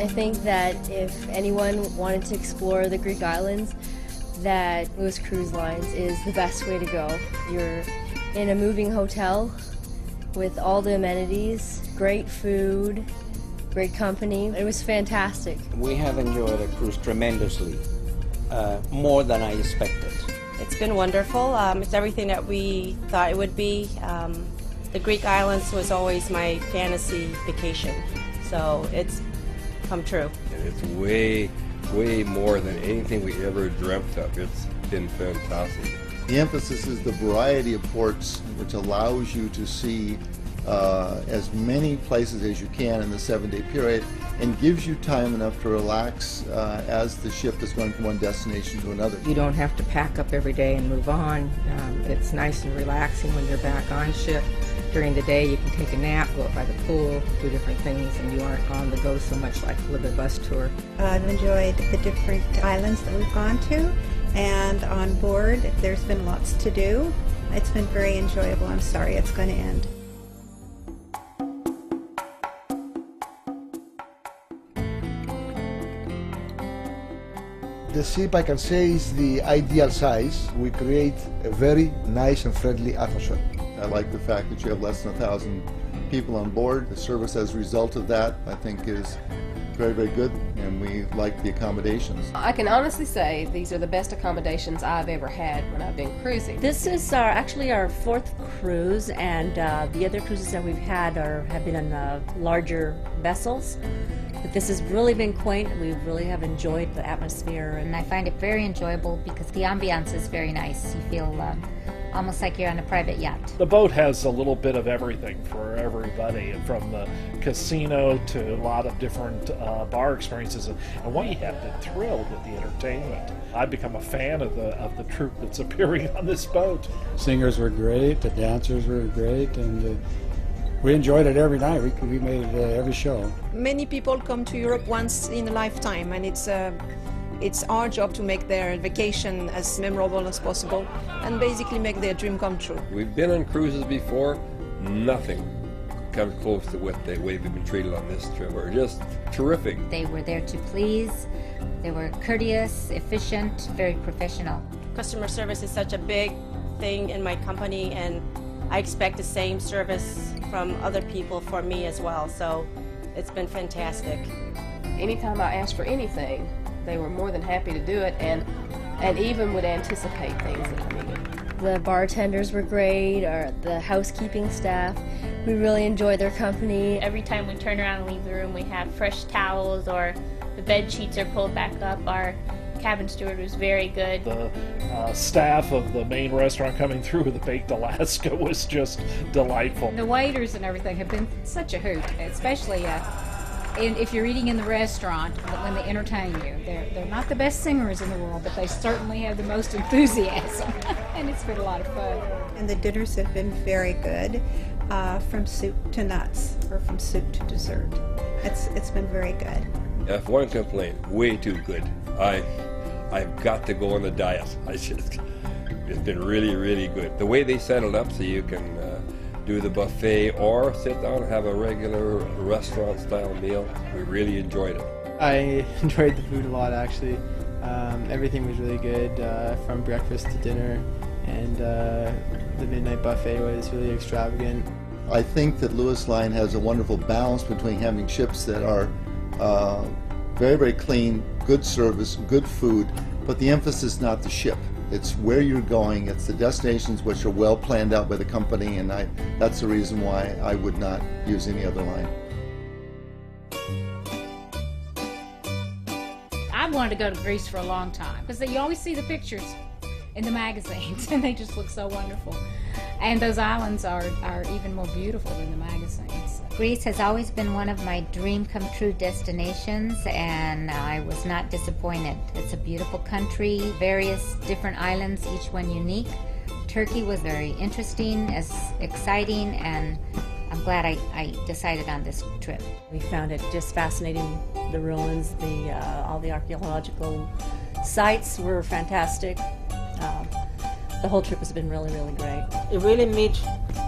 I think that if anyone wanted to explore the Greek islands, that Ilhas Cruise Lines is the best way to go. You're in a moving hotel with all the amenities, great food, great company. It was fantastic. We have enjoyed the cruise tremendously, more than I expected. It's been wonderful. It's everything that we thought it would be. The Greek islands was always my fantasy vacation, so it's come true. It's way more than anything we ever dreamt of. It's been fantastic. The emphasis is the variety of ports, which allows you to see as many places as you can in the 7-day period, and gives you time enough to relax as the ship is going from one destination to another. You don't have to pack up every day and move on. It's nice and relaxing when you're back on ship. During the day you can take a nap, go up by the pool, do different things, and you aren't on the go so much like with a bus tour. I've enjoyed the different islands that we've gone to, and on board there's been lots to do. It's been very enjoyable. I'm sorry it's going to end. The ship, I can say, is the ideal size. We create a very nice and friendly atmosphere. I like the fact that you have less than 1,000 people on board. The service as a result of that, I think, is very, very good, and we like the accommodations. I can honestly say these are the best accommodations I've ever had when I've been cruising. This is actually our 4th cruise, and the other cruises that we've had have been on larger vessels. But this has really been quaint. We really have enjoyed the atmosphere. And I find it very enjoyable because the ambiance is very nice. You feel almost like you're on a private yacht. The boat has a little bit of everything for everybody, from the casino to a lot of different bar experiences. And why you have been thrilled with the entertainment. I've become a fan of the troupe that's appearing on this boat. Singers were great, the dancers were great, and we enjoyed it every night. We made it every show. Many people come to Europe once in a lifetime, and it's our job to make their vacation as memorable as possible and basically make their dream come true. We've been on cruises before. Nothing comes close to what the way we've been treated on this trip. We're just terrific. They were there to please. They were courteous, efficient, very professional. Customer service is such a big thing in my company, and I expect the same service from other people for me as well, so it's been fantastic. Anytime I asked for anything, they were more than happy to do it, and even would anticipate things that I needed. The bartenders were great, or the housekeeping staff. We really enjoyed their company. Every time we turn around and leave the room, we have fresh towels, or the bed sheets are pulled back up. Our cabin steward was very good. The staff of the main restaurant coming through with the baked Alaska was just delightful. The waiters and everything have been such a hoot, especially if you're eating in the restaurant when they entertain you. They're not the best singers in the world, but they certainly have the most enthusiasm, and it's been a lot of fun. And the dinners have been very good, from soup to nuts, or from soup to dessert. It's been very good. If one complaint, way too good. I've got to go on the diet. It's been really, really good. The way they set it up so you can do the buffet or sit down and have a regular restaurant-style meal, we really enjoyed it. I enjoyed the food a lot, actually. Everything was really good, from breakfast to dinner, and the midnight buffet was really extravagant. I think that Ilhas Line has a wonderful balance between having ships that are very, very clean, good service, good food, but the emphasis is not the ship. It's where you're going, it's the destinations which are well planned out by the company, and that's the reason why I would not use any other line. I wanted to go to Greece for a long time, because you always see the pictures in the magazines, and they just look so wonderful. And those islands are even more beautiful than the magazines. Greece has always been one of my dream come true destinations, and I was not disappointed. It's a beautiful country, various different islands, each one unique. Turkey was very interesting, as exciting, and I'm glad I decided on this trip. We found it just fascinating. The ruins, all the archaeological sites were fantastic. The whole trip has been really, really great. It really meets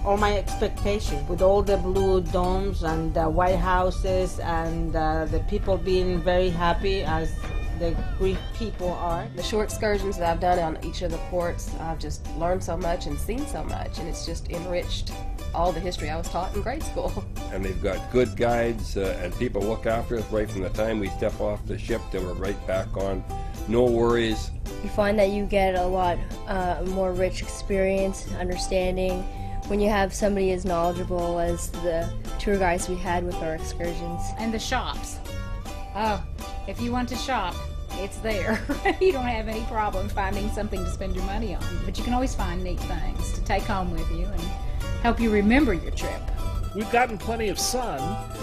all my expectations with all the blue domes and the white houses and the people being very happy as the Greek people are. The short excursions that I've done on each of the ports, I've just learned so much and seen so much, and it's just enriched all the history I was taught in grade school. And they've got good guides and people look after us right from the time we step off the ship till we're right back on. No worries. You find that you get a lot more rich experience, understanding, when you have somebody as knowledgeable as the tour guides we had with our excursions. And the shops. Oh, if you want to shop, it's there. You don't have any problem finding something to spend your money on. But you can always find neat things to take home with you and help you remember your trip. We've gotten plenty of sun,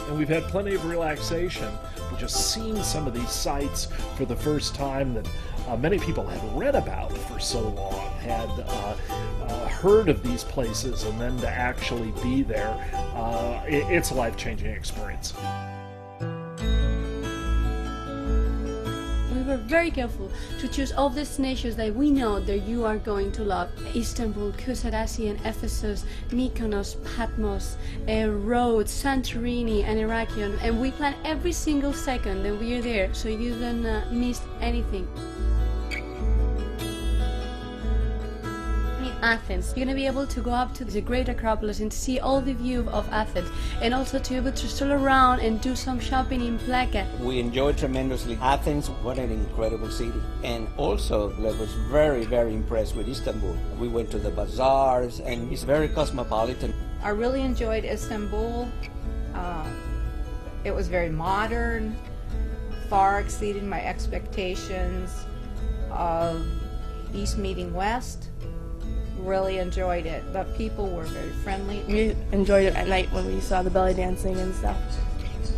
and we've had plenty of relaxation. We've just seen some of these sites for the first time that many people had read about for so long, had heard of these places, and then to actually be there, it's a life-changing experience. We were very careful to choose all destinations that we know that you are going to love. Istanbul, Kusadasi and Ephesus, Mykonos, Patmos, Rhodes, Santorini and Irakion, and we plan every single second that we are there so you don't miss anything. Athens. You're going to be able to go up to the Great Acropolis and see all the view of Athens, and also to be able to stroll around and do some shopping in Plaka. We enjoyed tremendously Athens. What an incredible city. And also, I was very, very impressed with Istanbul. We went to the bazaars, and it's very cosmopolitan. I really enjoyed Istanbul. It was very modern, far exceeded my expectations of East meeting West. Really enjoyed it, but people were very friendly. We enjoyed it at night when we saw the belly dancing and stuff.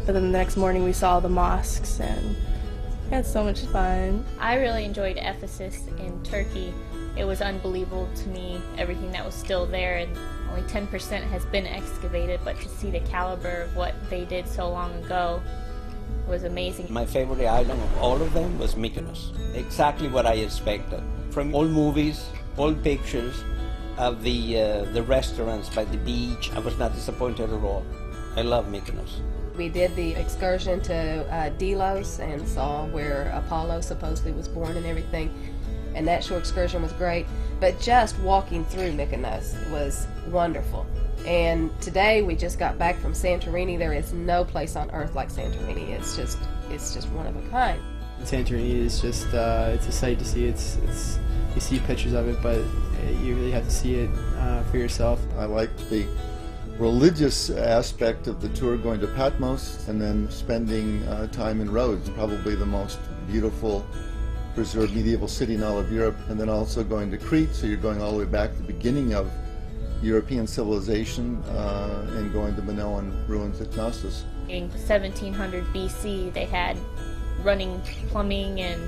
But then the next morning we saw the mosques and we had so much fun. I really enjoyed Ephesus in Turkey. It was unbelievable to me, everything that was still there, and only 10% has been excavated, but to see the caliber of what they did so long ago was amazing. My favorite island of all of them was Mykonos. Exactly what I expected. From old movies, old pictures of the restaurants by the beach, I was not disappointed at all. I love Mykonos. We did the excursion to Delos and saw where Apollo supposedly was born and everything, and that short excursion was great, but just walking through Mykonos was wonderful. And today we just got back from Santorini. There is no place on earth like Santorini. It's just one of a kind. Santorini is just it's a sight to see. It's you see pictures of it, but you really have to see it for yourself. I liked the religious aspect of the tour, going to Patmos and then spending time in Rhodes, probably the most beautiful preserved medieval city in all of Europe, and then also going to Crete, so you're going all the way back to the beginning of European civilization, and going to Minoan ruins at Knossos. In 1700 BC, they had running plumbing and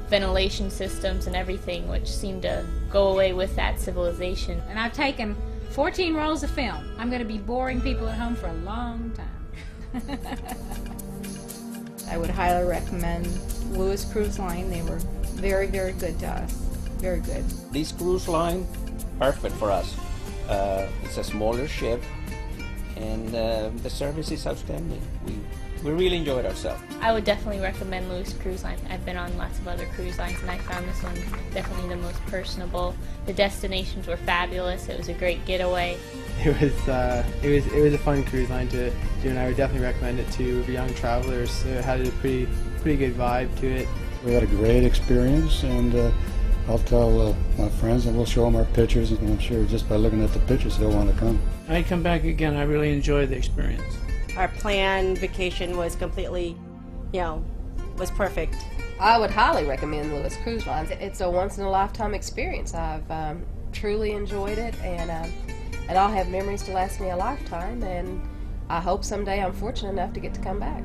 ventilation systems and everything, which seemed to go away with that civilization. And I've taken 14 rolls of film. I'm going to be boring people at home for a long time. I would highly recommend Lewis Cruise Line. They were very, very good to us. Very good. This cruise line, perfect for us. It's a smaller ship, and the service is outstanding. We really enjoyed ourselves. I would definitely recommend Lewis Cruise Line. I've been on lots of other cruise lines, and I found this one definitely the most personable. The destinations were fabulous. It was a great getaway. It was a fun cruise line to do, and I would definitely recommend it to young travelers. It had a pretty good vibe to it. We had a great experience, and I'll tell my friends, and we'll show them our pictures, and I'm sure just by looking at the pictures they'll want to come. I'd come back again. I really enjoyed the experience. Our planned vacation was completely, was perfect. I would highly recommend Lewis Cruise Lines. It's a once-in-a-lifetime experience. I've truly enjoyed it, and I'll have memories to last me a lifetime, and I hope someday I'm fortunate enough to get to come back.